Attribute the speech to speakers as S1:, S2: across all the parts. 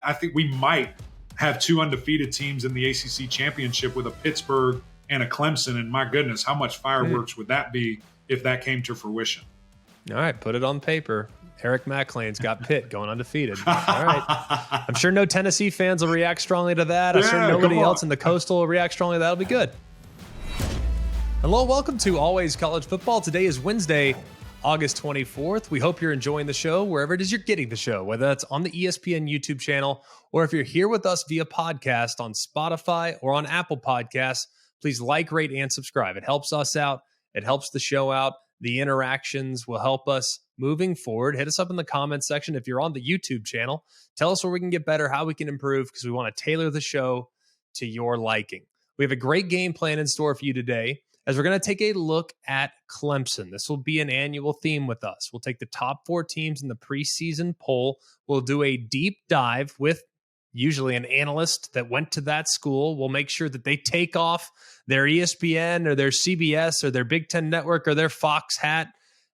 S1: I think we might have two undefeated teams in the ACC championship with a Pittsburgh and a Clemson. And my goodness, how much fireworks would that be if that came to fruition?
S2: All right, put it on paper. Eric Mac Lain's got Pitt going undefeated. All right. I'm sure no Tennessee fans will react strongly to that. I'm sure nobody else in the Coastal will react strongly to that. That'll be good. Hello, welcome to Always College Football. Today is Wednesday, August 24th. We hope you're enjoying the show wherever it is you're getting the show, whether that's on the ESPN YouTube channel or if you're here with us via podcast on Spotify or on Apple Podcasts. Please like, rate, and subscribe. It helps us out. It helps the show out. The interactions will help us moving forward. Hit us up in the comments section if you're on the YouTube channel. Tell us where we can get better, how we can improve, because we want to tailor the show to your liking. We have a great game plan in store for you today, as we're going to take a look at Clemson. This will be an annual theme with us. We'll take the top 4 teams in the preseason poll. We'll do a deep dive with usually an analyst that went to that school. We'll make sure that they take off their ESPN or their CBS or their Big Ten Network or their Fox hat,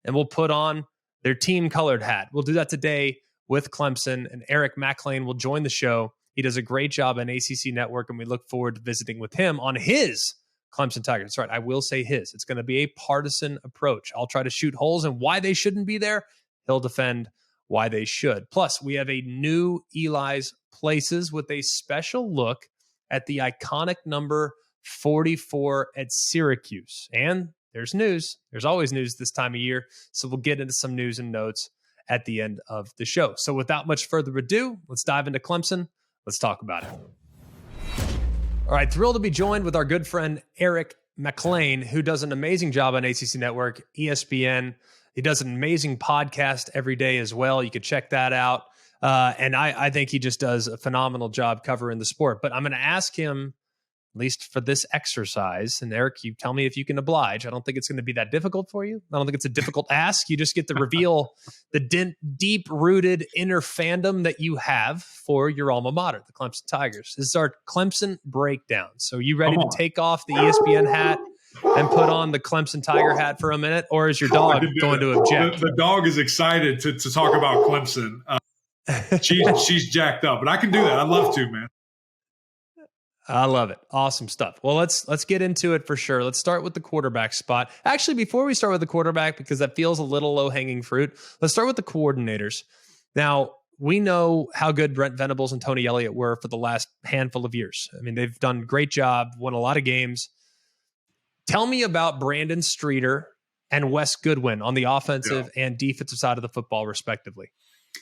S2: and we'll put on their team-colored hat. We'll do that today with Clemson, and Eric Mac Lain will join the show. He does a great job on ACC Network, and we look forward to visiting with him on his Clemson Tigers. That's right, I will say his. It's going to be a partisan approach. I'll try to shoot holes in why they shouldn't be there. He'll defend why they should. Plus, we have a new Eli's Places with a special look at the iconic number 44 at Syracuse. And there's news. There's always news this time of year. So we'll get into some news and notes at the end of the show. So without much further ado, let's dive into Clemson. Let's talk about it. All right, thrilled to be joined with our good friend Eric Mac Lain, who does an amazing job on ACC Network, ESPN. He does an amazing podcast every day as well. You can check that out. And I think he just does a phenomenal job covering the sport. But I'm going to ask him, at least for this exercise, and Eric, you tell me if you can oblige. I don't think it's going to be that difficult for you. I don't think it's a difficult ask. You just get to reveal the deep-rooted inner fandom that you have for your alma mater, the Clemson Tigers. This is our Clemson breakdown. So you ready to take off the ESPN hat and put on the Clemson Tiger hat for a minute, or is your dog going to object?
S1: The dog is excited to talk about Clemson. She's jacked up, but I can do that. I'd love to, man.
S2: I love it. Awesome stuff. Well, let's get into it for sure. Let's start with the quarterback spot. Actually, before we start with the quarterback, because that feels a little low-hanging fruit, let's start with the coordinators. Now, we know how good Brent Venables and Tony Elliott were for the last handful of years. I mean, they've done a great job, won a lot of games. Tell me about Brandon Streeter and Wes Goodwin on the offensive and defensive side of the football, respectively.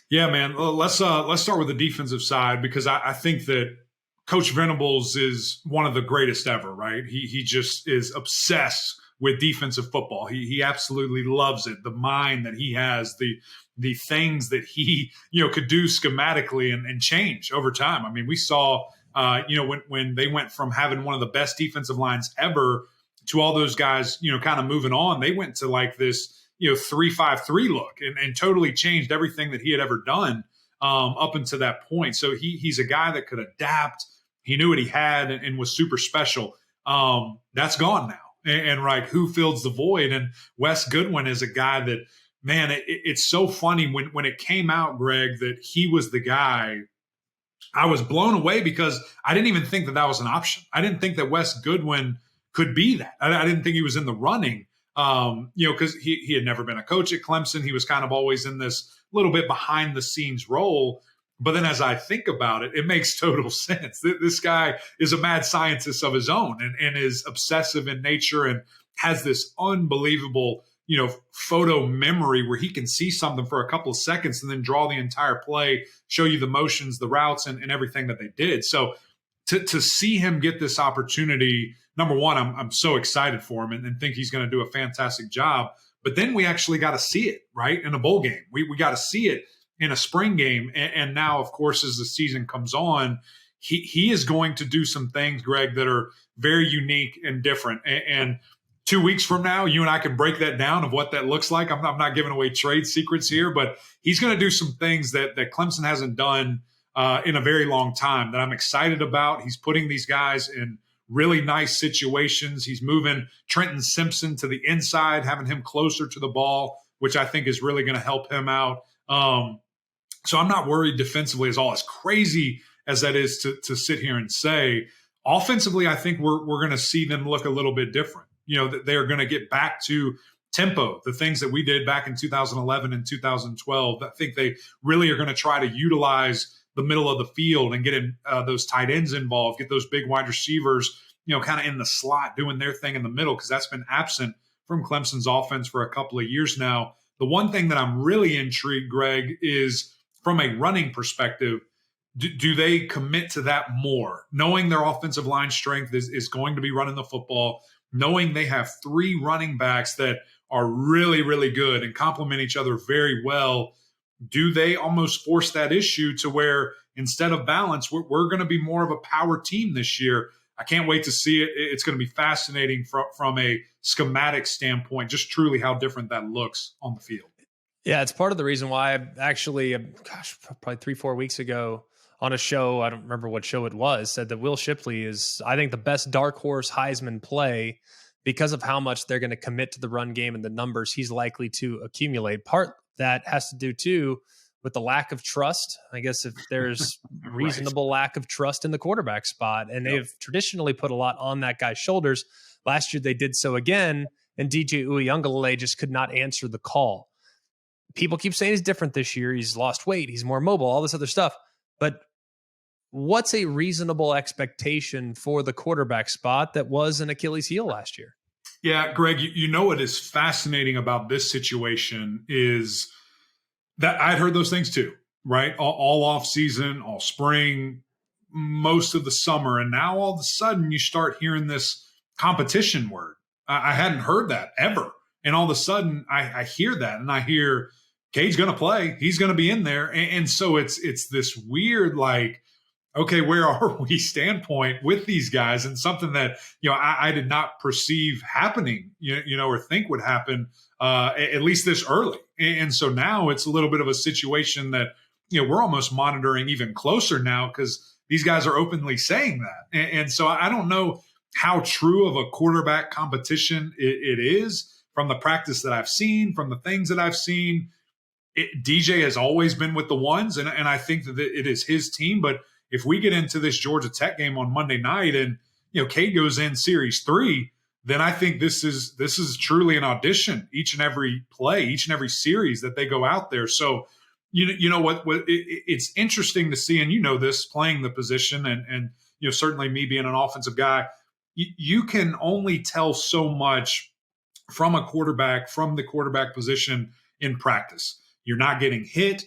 S1: Yeah, man. Well, let's start with the defensive side, because I think that Coach Venables is one of the greatest ever, right? He just is obsessed with defensive football. He absolutely loves it. The mind that he has, the things that he could do schematically and change over time. I mean, we saw when they went from having one of the best defensive lines ever to all those guys kind of moving on, they went to like this 3-5-3 look and totally changed everything that he had ever done up until that point. So he's a guy that could adapt. He knew what he had and was super special. That's gone now. And right, who fills the void? And Wes Goodwin is a guy that, man, it's so funny when it came out, Greg, that he was the guy. I was blown away because I didn't even think that was an option. I didn't think that Wes Goodwin could be that. I didn't think he was in the running. Because he had never been a coach at Clemson. He was kind of always in this little bit behind the scenes role. But then as I think about it, it makes total sense. This guy is a mad scientist of his own and is obsessive in nature and has this unbelievable, photo memory where he can see something for a couple of seconds and then draw the entire play, show you the motions, the routes, and everything that they did. So to see him get this opportunity, number one, I'm so excited for him and think he's going to do a fantastic job. But then we actually got to see it, right, in a bowl game. We got to see it in a spring game. And now, of course, as the season comes on, he is going to do some things, Greg, that are very unique and different. And 2 weeks from now, you and I can break that down of what that looks like. I'm not giving away trade secrets here, but he's going to do some things that Clemson hasn't done in a very long time that I'm excited about. He's putting these guys in really nice situations. He's moving Trenton Simpson to the inside, having him closer to the ball, which I think is really going to help him out. So I'm not worried defensively as all, as crazy as that is to sit here and say. Offensively, I think we're going to see them look a little bit different. That they're going to get back to tempo, the things that we did back in 2011 and 2012. I think they really are going to try to utilize the middle of the field and get those tight ends involved, get those big wide receivers, kind of in the slot doing their thing in the middle, because that's been absent from Clemson's offense for a couple of years now. The one thing that I'm really intrigued, Greg, is from a running perspective, do they commit to that more? Knowing their offensive line strength is going to be running the football, knowing they have 3 running backs that are really, really good and complement each other very well, do they almost force that issue to where instead of balance, we're going to be more of a power team this year? I can't wait to see it. It's going to be fascinating from a schematic standpoint, just truly how different that looks on the field.
S2: Yeah, it's part of the reason why I actually, probably 3-4 weeks ago on a show, I don't remember what show it was, said that Will Shipley is, I think, the best dark horse Heisman play because of how much they're going to commit to the run game and the numbers he's likely to accumulate. Part that has to do, too, with the lack of trust. I guess if there's reasonable lack of trust in the quarterback spot, and they've traditionally put a lot on that guy's shoulders. Last year they did so again, and DJ Uiagalelei just could not answer the call. People keep saying he's different this year. He's lost weight. He's more mobile, all this other stuff. But what's a reasonable expectation for the quarterback spot that was an Achilles heel last year?
S1: Yeah, Greg, what is fascinating about this situation is that I'd heard those things too, right? All off season, all spring, most of the summer. And now all of a sudden you start hearing this competition word. I hadn't heard that ever. And all of a sudden I hear that, and I hear Cade's going to play. He's going to be in there. And so it's this weird, like, okay, where are we standpoint with these guys? And something that, I did not perceive happening, or think would happen, at least this early. And so now it's a little bit of a situation that, we're almost monitoring even closer now, because these guys are openly saying that. And so I don't know how true of a quarterback competition it is from the practice that I've seen, from the things that I've seen. DJ has always been with the ones, and I think that it is his team. But if we get into this Georgia Tech game on Monday night and, Cade goes in Series 3, then I think this is truly an audition each and every play, each and every series that they go out there. So, it's interesting to see, and this, playing the position and certainly me being an offensive guy, you can only tell so much from a quarterback, from the quarterback position in practice. You're not getting hit.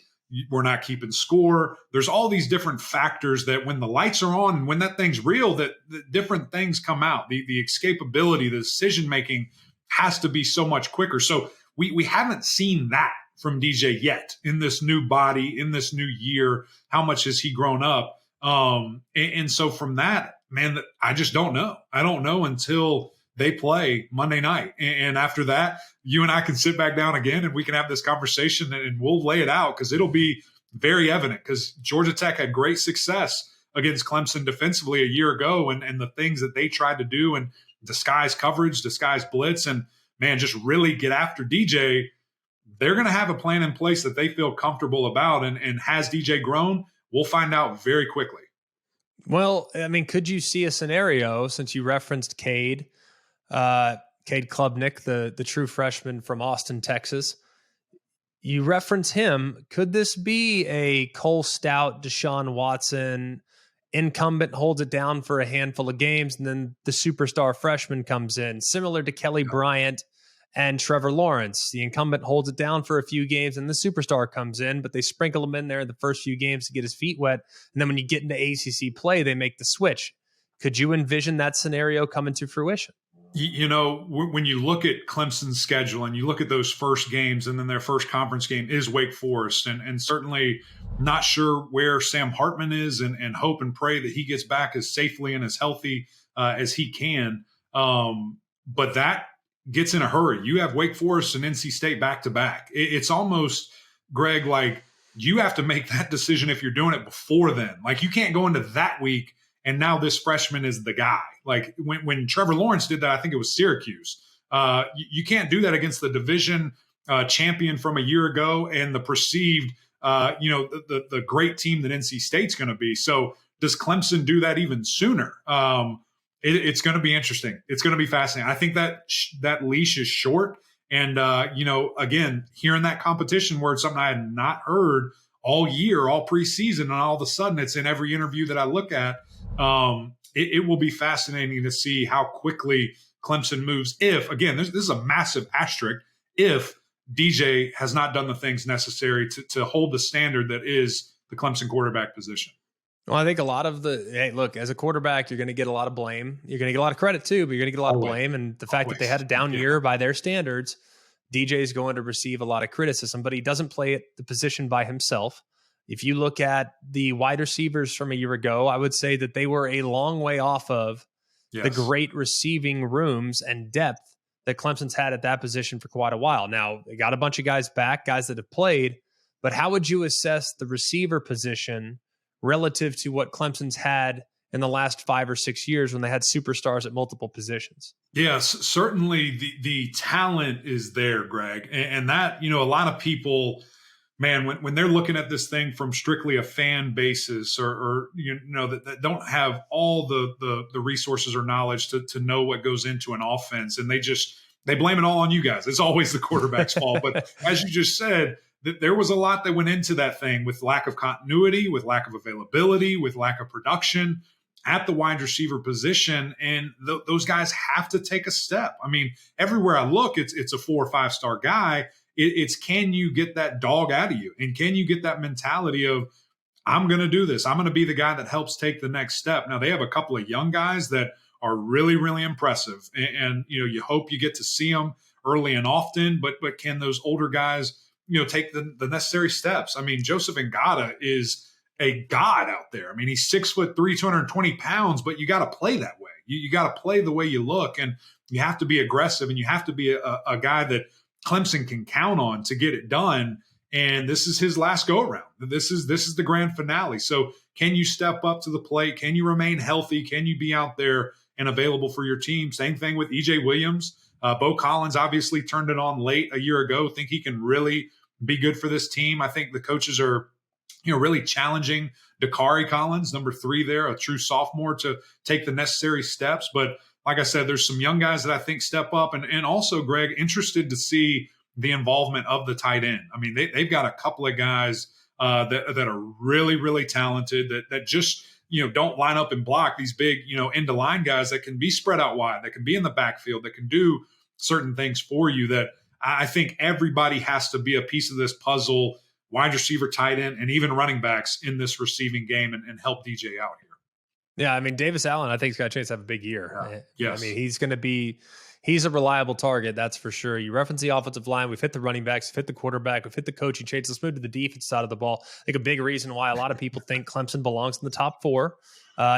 S1: We're not keeping score. There's all these different factors that when the lights are on, when that thing's real, that different things come out. The escapability, the decision-making has to be so much quicker. So we haven't seen that from DJ yet in this new body, in this new year. How much has he grown up? And so from that, man, I just don't know. I don't know until they play Monday night. And after that, you and I can sit back down again and we can have this conversation and we'll lay it out, because it'll be very evident, because Georgia Tech had great success against Clemson defensively a year ago, and the things that they tried to do and disguise coverage, disguise blitz, and, man, just really get after DJ. They're going to have a plan in place that they feel comfortable about. And has DJ grown? We'll find out very quickly.
S2: Well, I mean, could you see a scenario, since you referenced Cade Klubnik, the true freshman from Austin, Texas, you reference him. Could this be a Cole Stout, Deshaun Watson incumbent, holds it down for a handful of games, and then the superstar freshman comes in, similar to Kelly Bryant and Trevor Lawrence? The incumbent holds it down for a few games and the superstar comes in, but they sprinkle him in there in the first few games to get his feet wet. And then when you get into ACC play, they make the switch. Could you envision that scenario coming to fruition?
S1: When you look at Clemson's schedule and you look at those first games, and then their first conference game is Wake Forest, and certainly not sure where Sam Hartman is, and hope and pray that he gets back as safely and as healthy as he can. But that gets in a hurry. You have Wake Forest and NC State back to back. It's almost, Greg, like you have to make that decision if you're doing it before then. Like you can't go into that week and now this freshman is the guy. Like when Trevor Lawrence did that, I think it was Syracuse. You can't do that against the division champion from a year ago and the perceived the great team that NC State's going to be. So does Clemson do that even sooner? It's going to be interesting. It's going to be fascinating. I think that leash is short. And, again, hearing that competition word, something I had not heard all year, all preseason, and all of a sudden it's in every interview that I look at. It will be fascinating to see how quickly Clemson moves. If, again, this is a massive asterisk, if DJ has not done the things necessary to hold the standard that is the Clemson quarterback position.
S2: Well, I think a lot of look, as a quarterback, you're going to get a lot of blame. You're going to get a lot of credit too, but you're going to get a lot of blame. And the fact that they had a down year by their standards, DJ is going to receive a lot of criticism, but he doesn't play at the position by himself. If you look at the wide receivers from a year ago, I would say that they were a long way off of the great receiving rooms and depth that Clemson's had at that position for quite a while. Now, they got a bunch of guys back, guys that have played, but how would you assess the receiver position relative to what Clemson's had in the last 5 or 6 years when they had superstars at multiple positions?
S1: Yes, certainly the talent is there, Greg. And that, a lot of people, man, when they're looking at this thing from strictly a fan basis or that don't have all the resources or knowledge to know what goes into an offense, and they blame it all on you guys. It's always the quarterback's fault. But as you just said, there was a lot that went into that thing with lack of continuity, with lack of availability, with lack of production at the wide receiver position. And those guys have to take a step. I mean, everywhere I look, it's a 4 or 5 star guy. It's can you get that dog out of you? And can you get that mentality of, I'm going to do this. I'm going to be the guy that helps take the next step. Now, they have a couple of young guys that are really, really impressive. And you hope you get to see them early and often, but can those older guys take the necessary steps? I mean, Joseph Ngata is a god out there. I mean, he's 6'3", 220 pounds, but you got to play that way. You got to play the way you look, and you have to be aggressive, and you have to be a guy that Clemson can count on to get it done. And this is his last go around. This is the grand finale. So can you step up to the plate? Can you remain healthy? Can you be out there and available for your team? Same thing with EJ Williams. Bo Collins obviously turned it on late a year ago. Think he can really be good for this team. I think the coaches are, really challenging Dakari Collins, number 3 there, a true sophomore, to take the necessary steps. But like I said, there's some young guys that I think step up. And also, Greg, interested to see the involvement of the tight end. I mean, they've got a couple of guys that are really, really talented that just, don't line up and block these big, end of line guys that can be spread out wide, that can be in the backfield, that can do certain things for you. That I think everybody has to be a piece of this puzzle, wide receiver, tight end, and even running backs in this receiving game and help DJ out here.
S2: Yeah, I mean, Davis Allen, I think he's got a chance to have a big year.
S1: Yes.
S2: I mean, he's a reliable target, that's for sure. You reference the offensive line. We've hit the running backs, we've hit the quarterback, we've hit the coaching change. Let's move to the defense side of the ball. I think a big reason why a lot of people think Clemson belongs in the top 4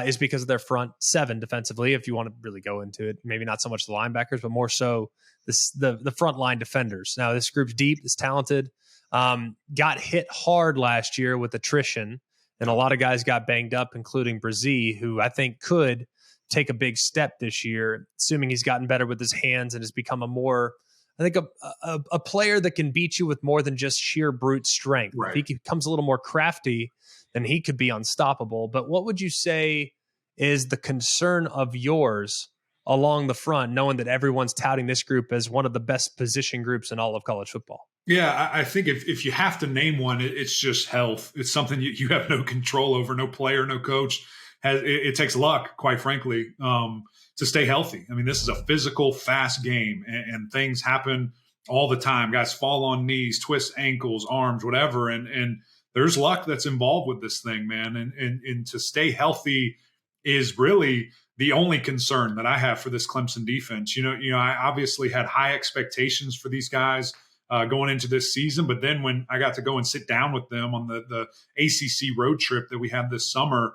S2: is because of their front 7 defensively, if you want to really go into it. Maybe not so much the linebackers, but more so the front line defenders. Now, this group's deep, it's talented. Got hit hard last year with attrition, and a lot of guys got banged up, including Brzee, who I think could take a big step this year, assuming he's gotten better with his hands and has become a player that can beat you with more than just sheer brute strength.
S1: Right.
S2: If he becomes a little more crafty, then he could be unstoppable. But what would you say is the concern of yours along the front, knowing that everyone's touting this group as one of the best position groups in all of college football?
S1: Yeah, I think if you have to name one, it's just health. It's something you have no control over. No player, no coach. It takes luck, quite frankly, to stay healthy. I mean, this is a physical, fast game, and things happen all the time. Guys fall on knees, twist ankles, arms, whatever, and there's luck that's involved with this thing, man. And to stay healthy is really the only concern that I have for this Clemson defense. I obviously had high expectations for these guys going into this season, but then when I got to go and sit down with them on the ACC road trip that we had this summer,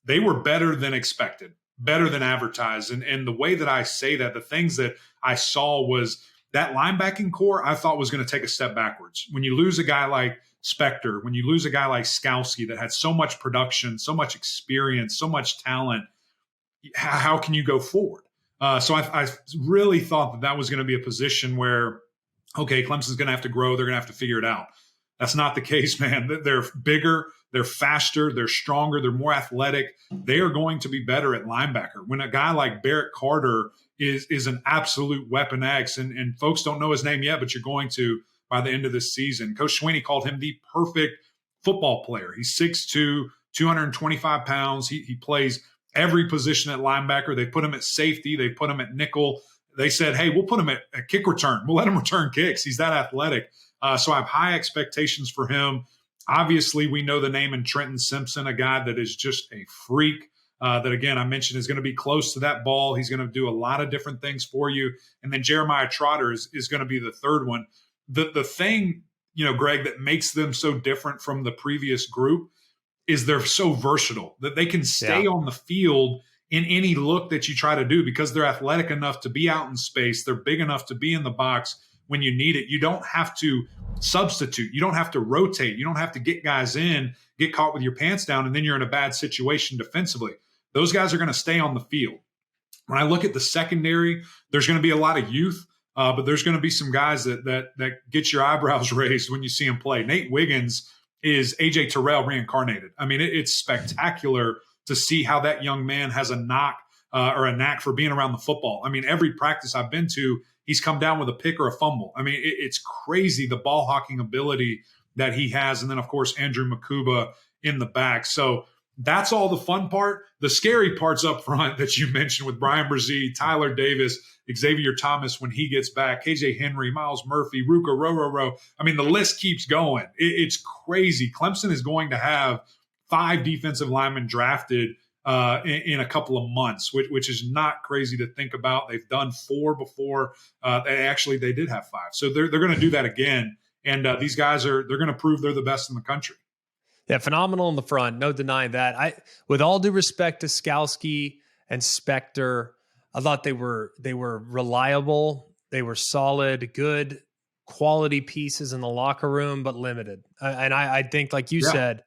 S1: they were better than expected, better than advertised. And the way that I say that, the things that I saw was that linebacking core I thought was going to take a step backwards. When you lose a guy like Spector, when you lose a guy like Skowski that had so much production, so much experience, so much talent, how can you go forward? So I really thought that was going to be a position where, okay, Clemson's going to have to grow. They're going to have to figure it out. That's not the case, man. They're bigger, they're faster, they're stronger, they're more athletic. They are going to be better at linebacker. When a guy like Barrett Carter is an absolute weapon X, and folks don't know his name yet, but you're going to by the end of this season. Coach Sweeney called him the perfect football player. He's 6'2", 225 pounds. He plays every position at linebacker. They put him at safety. They put him at nickel. They said, hey, we'll put him at kick return. We'll let him return kicks. He's that athletic. So I have high expectations for him. Obviously, we know the name in Trenton Simpson, a guy that is just a freak. That, again, I mentioned is going to be close to that ball. He's going to do a lot of different things for you. And then Jeremiah Trotter is going to be the third one. The thing, Greg, that makes them so different from the previous group is they're so versatile that they can stay on the field in any look that you try to do because they're athletic enough to be out in space. They're big enough to be in the box when you need it. You don't have to substitute. You don't have to rotate. You don't have to get guys in, get caught with your pants down, and then you're in a bad situation defensively. Those guys are going to stay on the field. When I look at the secondary, there's going to be a lot of youth, but there's going to be some guys that get your eyebrows raised when you see them play. Nate Wiggins is A.J. Terrell reincarnated. I mean, it's spectacular to see how that young man has a knack for being around the football. I mean, every practice I've been to, he's come down with a pick or a fumble. I mean, it's crazy the ball hawking ability that he has. And then, of course, Andrew Makuba in the back. So that's all the fun part. The scary part's up front that you mentioned with Brian Brzee, Tyler Davis, Xavier Thomas when he gets back, KJ Henry, Miles Murphy, Ruka Row. I mean, the list keeps going. It's crazy. Clemson is going to have 5 defensive linemen drafted in a couple of months, which is not crazy to think about. They've done 4 before. They did have 5. So they're going to do that again. And these guys they're going to prove they're the best in the country.
S2: Yeah, phenomenal in the front. No denying that. With all due respect to Skalski and Spector, I thought they were reliable. They were solid, good, quality pieces in the locker room, but limited. And I think, like you said,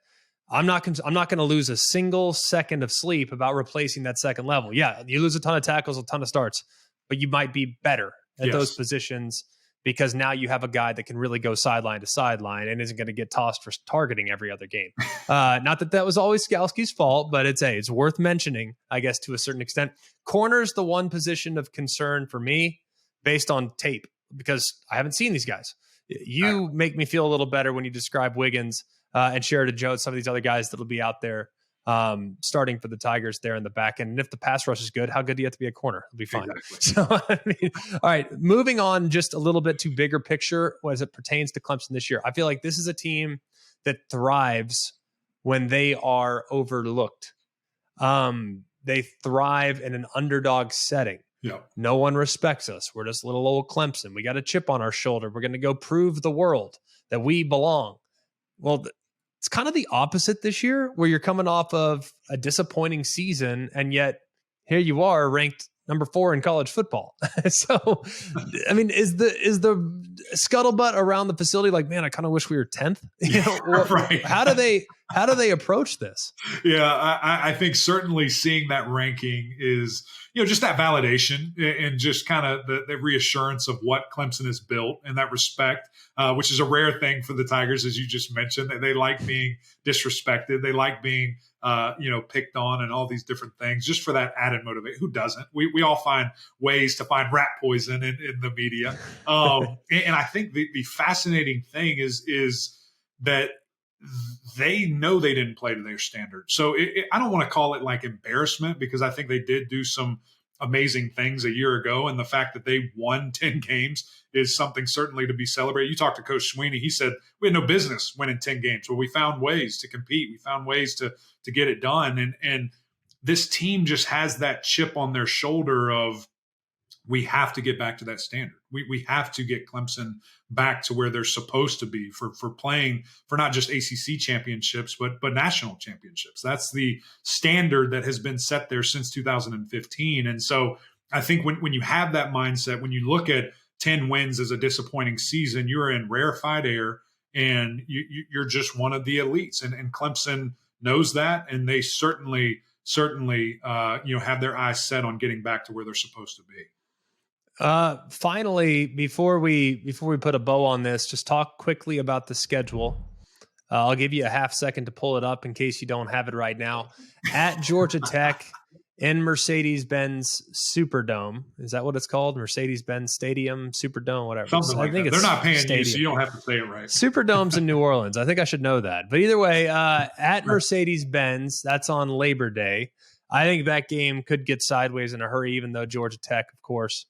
S2: I'm not going to lose a single second of sleep about replacing that second level. Yeah, you lose a ton of tackles, a ton of starts, but you might be better at those positions because now you have a guy that can really go sideline to sideline and isn't going to get tossed for targeting every other game. Not that was always Skalski's fault, but it's worth mentioning, I guess, to a certain extent. Corner's the one position of concern for me based on tape because I haven't seen these guys. You make me feel a little better when you describe Wiggins and Sheridan Jones, some of these other guys that'll be out there starting for the Tigers there in the back end. And if the pass rush is good, how good do you have to be a corner? It'll be fine. Exactly. So, all right, moving on just a little bit to bigger picture as it pertains to Clemson this year. I feel like this is a team that thrives when they are overlooked. They thrive in an underdog setting.
S1: Yeah.
S2: No one respects us. We're just little old Clemson. We got a chip on our shoulder. We're going to go prove the world that we belong. Well, it's kind of the opposite this year where you're coming off of a disappointing season and yet here you are ranked number 4 in college football. So, I mean, is the scuttlebutt around the facility like, man, I kind of wish we were 10th?
S1: Right.
S2: How do they approach this?
S1: Yeah, I think certainly seeing that ranking is, just that validation and just kind of the reassurance of what Clemson has built in that respect, which is a rare thing for the Tigers, as you just mentioned. They like being disrespected. They like being, picked on and all these different things just for that added motivation. Who doesn't? We all find ways to find rat poison in the media. And I think the fascinating thing is that they know they didn't play to their standard. So I don't want to call it like embarrassment because I think they did do some amazing things a year ago. And the fact that they won 10 games is something certainly to be celebrated. You talked to Coach Sweeney. He said, we had no business winning 10 games, but we found ways to compete. We found ways to get it done. And this team just has that chip on their shoulder of, we have to get back to that standard. We have to get Clemson back to where they're supposed to be for playing for not just ACC championships, but national championships. That's the standard that has been set there since 2015. And so I think when you have that mindset, when you look at 10 wins as a disappointing season, you're in rarefied air and you're just one of the elites. And Clemson knows that, and they certainly have their eyes set on getting back to where they're supposed to be.
S2: Finally, before we put a bow on this, just talk quickly about the schedule. I'll give you a half second to pull it up in case you don't have it right now. At Georgia Tech in Mercedes-Benz Superdome. Is that what it's called? Mercedes-Benz Stadium, Superdome, whatever.
S1: Something like that. They're not paying stadium. You, so you don't have to say it right.
S2: Superdome's in New Orleans. I think I should know that. But either way, at Mercedes-Benz, that's on Labor Day. I think that game could get sideways in a hurry, even though Georgia Tech, of course,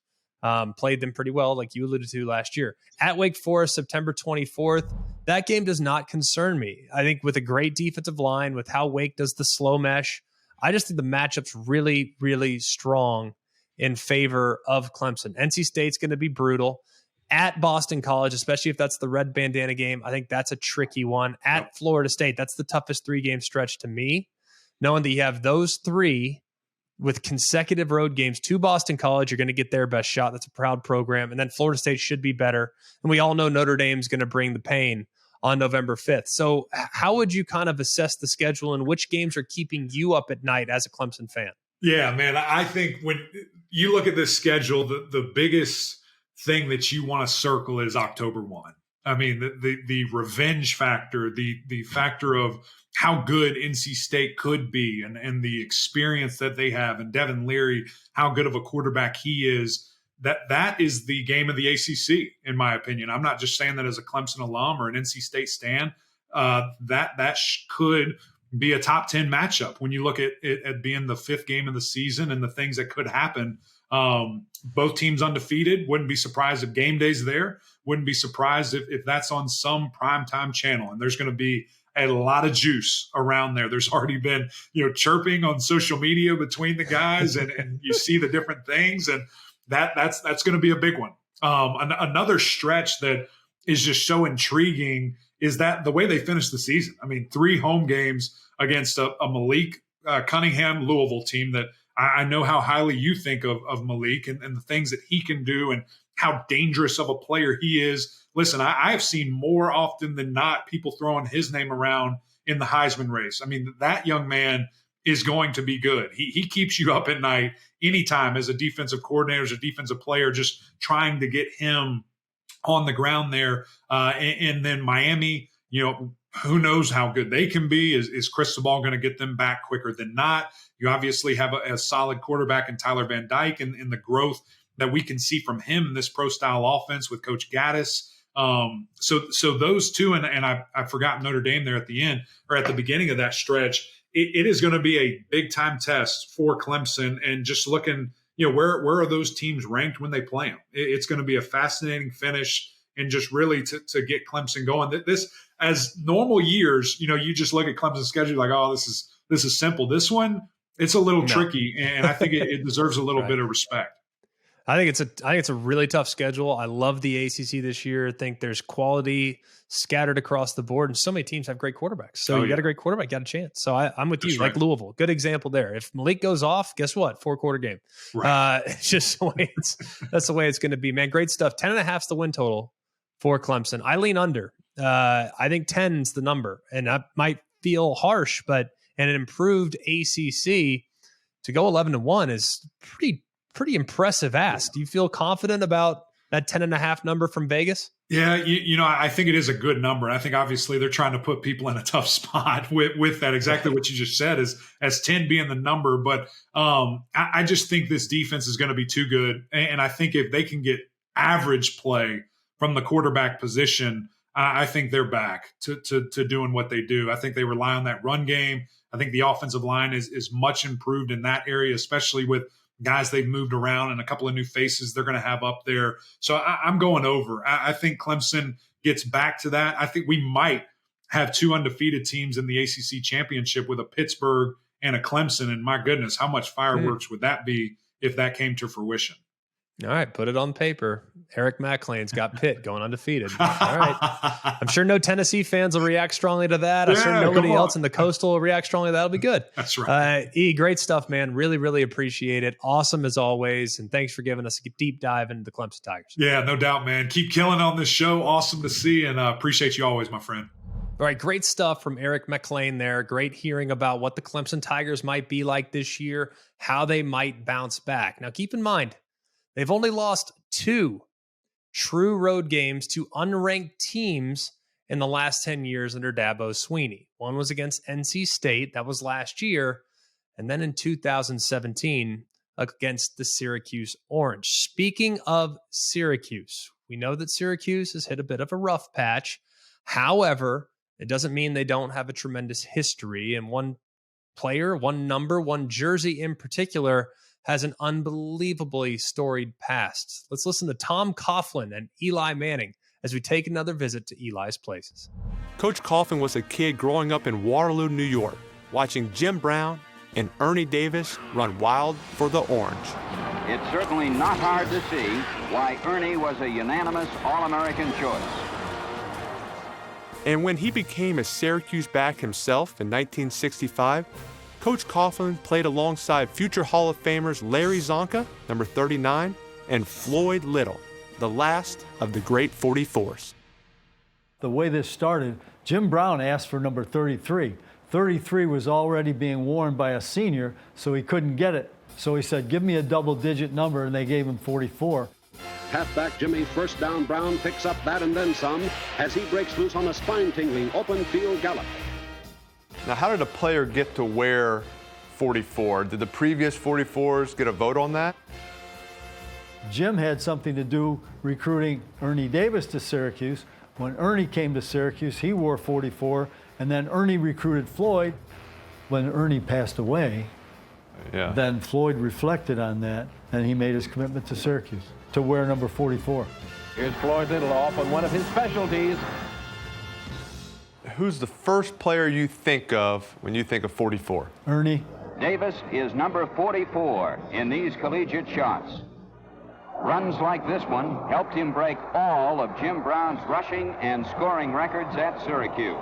S2: played them pretty well, like you alluded to last year. At Wake Forest, September 24th, that game does not concern me. I think with a great defensive line, with how Wake does the slow mesh, I just think the matchup's really, really strong in favor of Clemson. NC State's going to be brutal. At Boston College, especially if that's the red bandana game, I think that's a tricky one. At Florida State, that's the toughest 3-game stretch to me, knowing that you have those 3 with consecutive road games to Boston College. You're going to get their best shot. That's a proud program. And then Florida State should be better. And we all know Notre Dame's going to bring the pain on November 5th. So how would you kind of assess the schedule and which games are keeping you up at night as a Clemson fan?
S1: Yeah, man, I think when you look at this schedule, the biggest thing that you want to circle is October 1. I mean, the revenge factor, the factor of how good NC State could be and the experience that they have, and Devin Leary, how good of a quarterback he is. That is the game of the ACC, in my opinion. I'm not just saying that as a Clemson alum or an NC State stan. That could be a top 10 matchup when you look at it at being the 5th game of the season and the things that could happen. Both teams undefeated. Wouldn't be surprised if game day's there. Wouldn't be surprised if that's on some primetime channel. And there's going to be a lot of juice around there. There's already been, chirping on social media between the guys, and you see the different things, and that's going to be a big one. Another stretch that is just so intriguing is that the way they finished the season. I mean, 3 home games against a Malik Cunningham Louisville team that I know how highly you think of Malik and the things that he can do and how dangerous of a player he is. Listen, I have seen more often than not people throwing his name around in the Heisman race. I mean, that young man is going to be good. He keeps you up at night anytime as a defensive coordinator, as a defensive player, just trying to get him on the ground there. And then Miami, who knows how good they can be? Is Cristobal going to get them back quicker than not? You obviously have a solid quarterback in Tyler Van Dyke and the growth that we can see from him in this pro-style offense with Coach Gaddis. So those two, and I forgot Notre Dame there at the end or at the beginning of that stretch. It is going to be a big-time test for Clemson, and just looking, where are those teams ranked when they play them? It's going to be a fascinating finish, and just really to get Clemson going. This, as normal years, you just look at Clemson's schedule like, oh, this is simple. This one, it's a little tricky, and I think it deserves a little bit of respect.
S2: I think it's a really tough schedule. I love the ACC this year. I think there's quality scattered across the board, and so many teams have great quarterbacks. So you got a great quarterback, got a chance. So I'm with you. Right. Like Louisville, good example there. If Malik goes off, guess what? 4-quarter game. Right. It's just the way that's the way it's going to be, man. Great stuff. 10.5 is the win total for Clemson. I lean under. I think 10's the number, and that might feel harsh, but an improved ACC to go 11-1 is pretty impressive ask. Do you feel confident about that 10.5 number from Vegas?
S1: Yeah, I think it is a good number. I think obviously they're trying to put people in a tough spot with that. Exactly what you just said as 10 being the number. But I just think this defense is going to be too good. And I think if they can get average play from the quarterback position, I think they're back to doing what they do. I think they rely on that run game. I think the offensive line is much improved in that area, especially with guys they've moved around and a couple of new faces they're going to have up there. So I'm going over. I think Clemson gets back to that. I think we might have 2 undefeated teams in the ACC championship with a Pittsburgh and a Clemson. And my goodness, how much fireworks would that be if that came to fruition?
S2: All right, put it on paper. Mac Lain's got Pitt going undefeated. All right. I'm sure no Tennessee fans will react strongly to that. I'm sure nobody else in the Coastal will react strongly to that. That'll be good.
S1: That's right.
S2: Great stuff, man. Really, really appreciate it. Awesome as always. And thanks for giving us a deep dive into the Clemson Tigers.
S1: Yeah, no doubt, man. Keep killing on this show. Awesome to see, and appreciate you always, my friend.
S2: All right, great stuff from Mac Lain there. Great hearing about what the Clemson Tigers might be like this year, how they might bounce back. Now, keep in mind, They've only lost 2 true road games to unranked teams in the last 10 years under Dabo Swinney. One was against NC State. That was last year. And then in 2017 against the Syracuse Orange. Speaking of Syracuse, we know that Syracuse has hit a bit of a rough patch. However, it doesn't mean they don't have a tremendous history. And one player, one number, one jersey in particular has an unbelievably storied past. Let's listen to Tom Coughlin and Eli Manning as we take another visit to Eli's Places.
S3: Coach Coughlin was a kid growing up in Waterloo, New York, watching Jim Brown and Ernie Davis run wild for the Orange.
S4: It's certainly not hard to see why Ernie was a unanimous All-American choice.
S3: And when he became a Syracuse back himself in 1965, Coach Coughlin played alongside future Hall of Famers Larry Zonka, number 39, and Floyd Little, the last of the great 44s.
S5: The way this started, Jim Brown asked for number 33. 33 was already being worn by a senior, so he couldn't get it. So he said, give me a double-digit number, and they gave him 44.
S6: Halfback Jimmy, first down, Brown picks up that and then some as he breaks loose on a spine-tingling open field gallop.
S7: Now, how did a player get to wear 44? Did the previous 44s get a vote on that?
S5: Jim had something to do recruiting Ernie Davis to Syracuse. When Ernie came to Syracuse, he wore 44, and then Ernie recruited Floyd. When Ernie passed away, then Floyd reflected on that, and he made his commitment to Syracuse to wear number 44.
S4: Here's Floyd Little off on one of his specialties.
S7: Who's the first player you think of when you think of 44?
S5: Ernie.
S4: Davis is number 44 in these collegiate shots. Runs like this one helped him break all of Jim Brown's rushing and scoring records at Syracuse.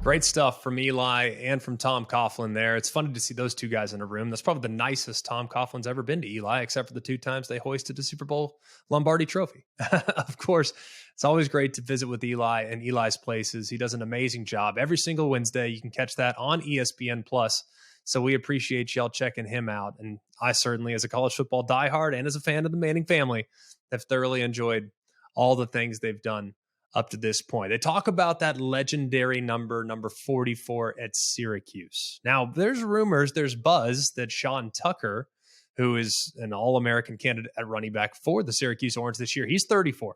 S2: Great stuff from Eli and from Tom Coughlin there. It's funny to see those two guys in a room. That's probably the nicest Tom Coughlin's ever been to Eli, except for the 2 times they hoisted the Super Bowl Lombardi trophy. Of course, it's always great to visit with Eli and Eli's Places. He does an amazing job. Every single Wednesday, you can catch that on ESPN+. So we appreciate y'all checking him out. And I certainly, as a college football diehard and as a fan of the Manning family, have thoroughly enjoyed all the things they've done up to this point. They talk about that legendary number 44 at Syracuse. Now, there's rumors, there's buzz that Sean Tucker, who is an All-American candidate at running back for the Syracuse Orange this year, he's 34.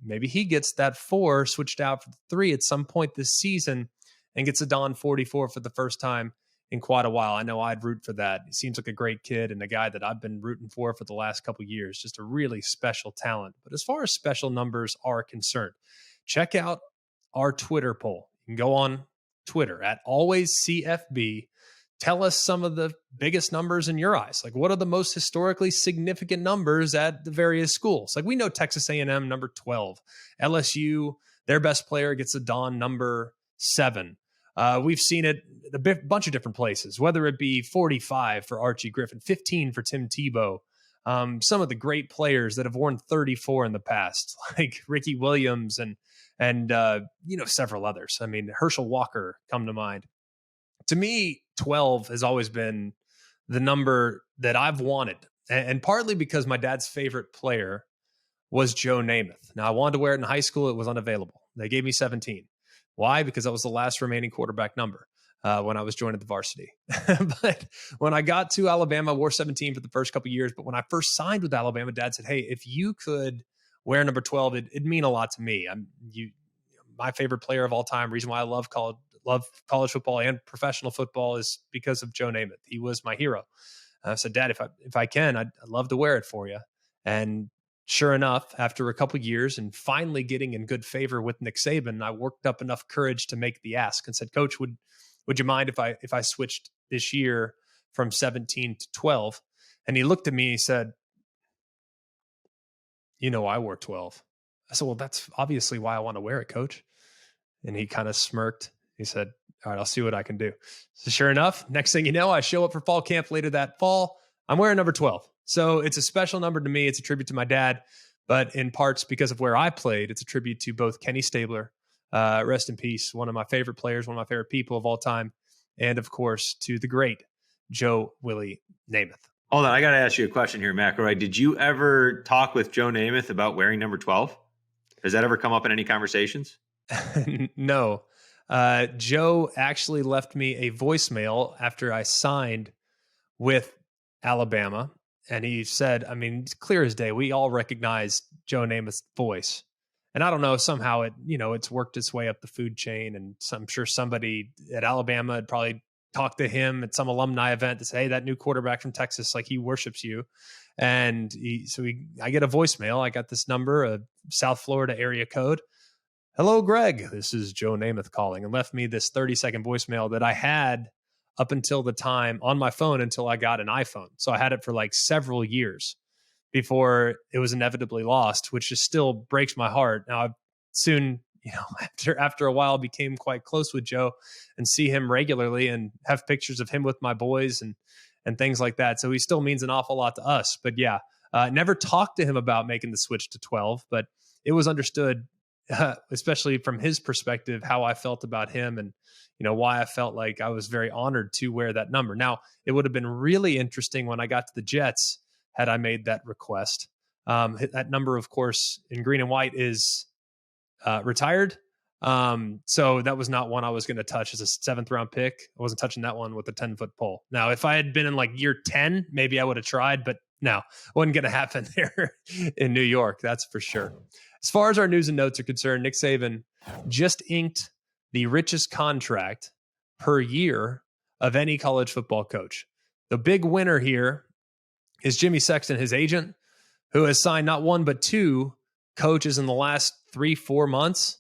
S2: Maybe he gets that 4 switched out for the 3 at some point this season and gets a Don 44 for the first time in quite a while. I know I'd root for that. He seems like a great kid and a guy that I've been rooting for the last couple of years. Just a really special talent. But as far as special numbers are concerned, check out our Twitter poll. You can go on Twitter at AlwaysCFB. Tell us some of the biggest numbers in your eyes. Like, what are the most historically significant numbers at the various schools? Like, we know Texas A&M number 12. LSU, their best player gets a Don number 7. We've seen it a bunch of different places, whether it be 45 for Archie Griffin, 15 for Tim Tebow. Some of the great players that have worn 34 in the past, like Ricky Williams and several others. I mean, Herschel Walker come to mind. To me, 12 has always been the number that I've wanted, and partly because my dad's favorite player was Joe Namath. Now, I wanted to wear it in high school. It was unavailable. They gave me 17. Why? Because that was the last remaining quarterback number when I was joining the varsity. But when I got to Alabama, I wore 17 for the first couple of years. But when I first signed with Alabama, Dad said, hey, if you could wear number 12, it'd mean a lot to me. My favorite player of all time, reason why I love college football and professional football is because of Joe Namath. He was my hero. I said, Dad, if I can, I'd love to wear it for you. And sure enough, after a couple of years and finally getting in good favor with Nick Saban, I worked up enough courage to make the ask and said, Coach, would you mind if I switched this year from 17 to 12? And he looked at me and he said, I wore 12. I said, well, that's obviously why I want to wear it, Coach. And he kind of smirked. He said, all right, I'll see what I can do. So sure enough, next thing you know, I show up for fall camp later that fall. I'm wearing number 12. So it's a special number to me. It's a tribute to my dad, but in parts because of where I played, it's a tribute to both Kenny Stabler, rest in peace, one of my favorite players, one of my favorite people of all time, and of course to the great Joe Willie Namath.
S8: Hold on, I got to ask you a question here, McElroy. Did you ever talk with Joe Namath about wearing number 12? Has that ever come up in any conversations?
S2: No. Joe actually left me a voicemail after I signed with Alabama. And he said, I mean, it's clear as day, we all recognize Joe Namath's voice. And I don't know, somehow it's worked its way up the food chain. And I'm sure somebody at Alabama had probably talked to him at some alumni event to say, hey, that new quarterback from Texas, like he worships you. And I get a voicemail. I got this number, a South Florida area code. Hello, Greg. This is Joe Namath calling, and left me this 30-second voicemail that I had up until the time on my phone until I got an iPhone. So I had it for like several years before it was inevitably lost, which just still breaks my heart. Now, I soon, after a while, became quite close with Joe and see him regularly and have pictures of him with my boys and things like that. So he still means an awful lot to us. But yeah, never talked to him about making the switch to 12, but it was understood, especially from his perspective, how I felt about him and, why I felt like I was very honored to wear that number. Now, it would have been really interesting when I got to the Jets had I made that request. That number, of course, in green and white is retired. So that was not one I was going to touch as a 7th round pick. I wasn't touching that one with a 10-foot pole. Now, if I had been in like year 10, maybe I would have tried, but no, wasn't going to happen there in New York. That's for sure. As far as our news and notes are concerned, Nick Saban just inked the richest contract per year of any college football coach. The big winner here is Jimmy Sexton, his agent, who has signed not one, but 2 coaches in the last 3-4 months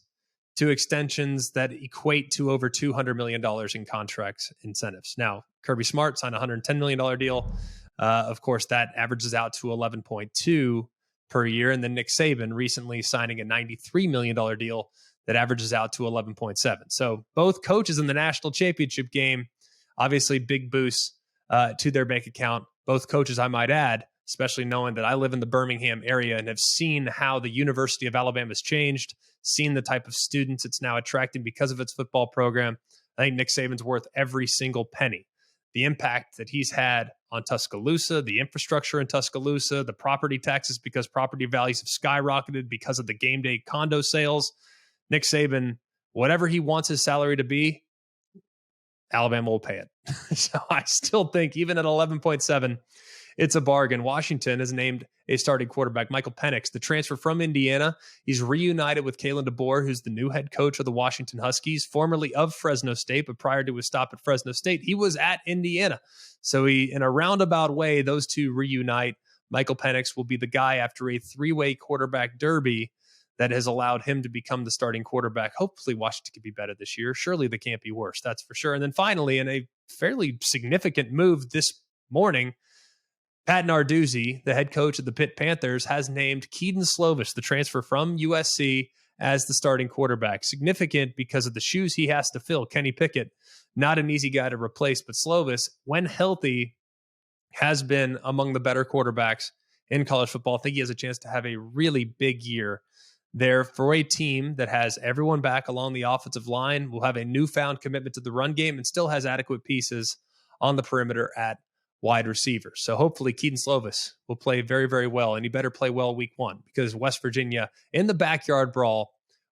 S2: to extensions that equate to over $200 million in contracts incentives. Now, Kirby Smart signed a $110 million deal. Of course, that averages out to 11.2 per year. And then Nick Saban recently signing a $93 million deal that averages out to 11.7. So both coaches in the national championship game, obviously big boosts to their bank account. Both coaches, I might add, especially knowing that I live in the Birmingham area and have seen how the University of Alabama has changed, seen the type of students it's now attracting because of its football program. I think Nick Saban's worth every single penny. The impact that he's had on Tuscaloosa, the infrastructure in Tuscaloosa, the property taxes because property values have skyrocketed because of the game day condo sales. Nick Saban, whatever he wants his salary to be, Alabama will pay it. So I still think even at 11.7, it's a bargain. Washington has named a starting quarterback, Michael Penix, the transfer from Indiana. He's reunited with Kalen DeBoer, who's the new head coach of the Washington Huskies, formerly of Fresno State, but prior to his stop at Fresno State, he was at Indiana. So in a roundabout way, those two reunite. Michael Penix will be the guy after a 3-way quarterback derby that has allowed him to become the starting quarterback. Hopefully Washington can be better this year. Surely they can't be worse, that's for sure. And then finally, in a fairly significant move this morning, Pat Narduzzi, the head coach of the Pitt Panthers, has named Kedon Slovis, the transfer from USC, as the starting quarterback. Significant because of the shoes he has to fill. Kenny Pickett, not an easy guy to replace, but Slovis, when healthy, has been among the better quarterbacks in college football. I think he has a chance to have a really big year there for a team that has everyone back along the offensive line, will have a newfound commitment to the run game, and still has adequate pieces on the perimeter at wide receiver. So hopefully Kedon Slovis will play very, very well, and he better play well week 1 because West Virginia in the backyard brawl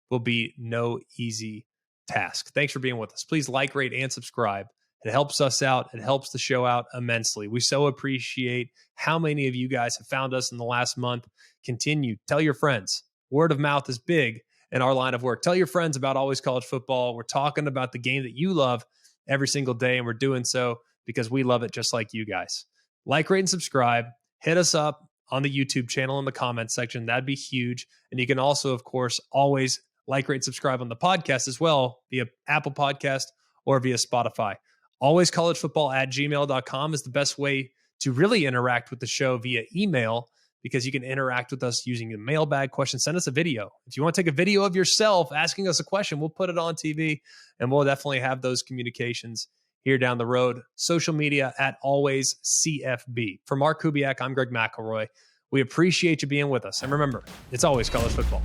S2: will be no easy task. Thanks for being with us. Please like, rate, and subscribe. It helps us out. It helps the show out immensely. We so appreciate how many of you guys have found us in the last month. Continue. Tell your friends. Word of mouth is big in our line of work. Tell your friends about Always College Football. We're talking about the game that you love every single day, and we're doing so because we love it just like you guys. Like, rate, and subscribe. Hit us up on the YouTube channel in the comments section. That'd be huge. And you can also, of course, always like, rate, and subscribe on the podcast as well via Apple Podcast or via Spotify. alwayscollegefootball@gmail.com is the best way to really interact with the show via email, because you can interact with us using the mailbag question. Send us a video. If you want to take a video of yourself asking us a question, we'll put it on TV, and we'll definitely have those communications here down the road. Social media @AlwaysCFB. For Mark Kubiak, I'm Greg McElroy. We appreciate you being with us. And remember, it's always college football.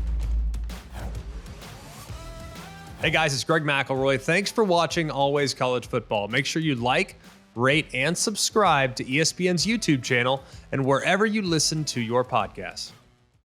S2: Hey guys, it's Greg McElroy. Thanks for watching Always College Football. Make sure you like, rate, and subscribe to ESPN's YouTube channel and wherever you listen to your podcasts.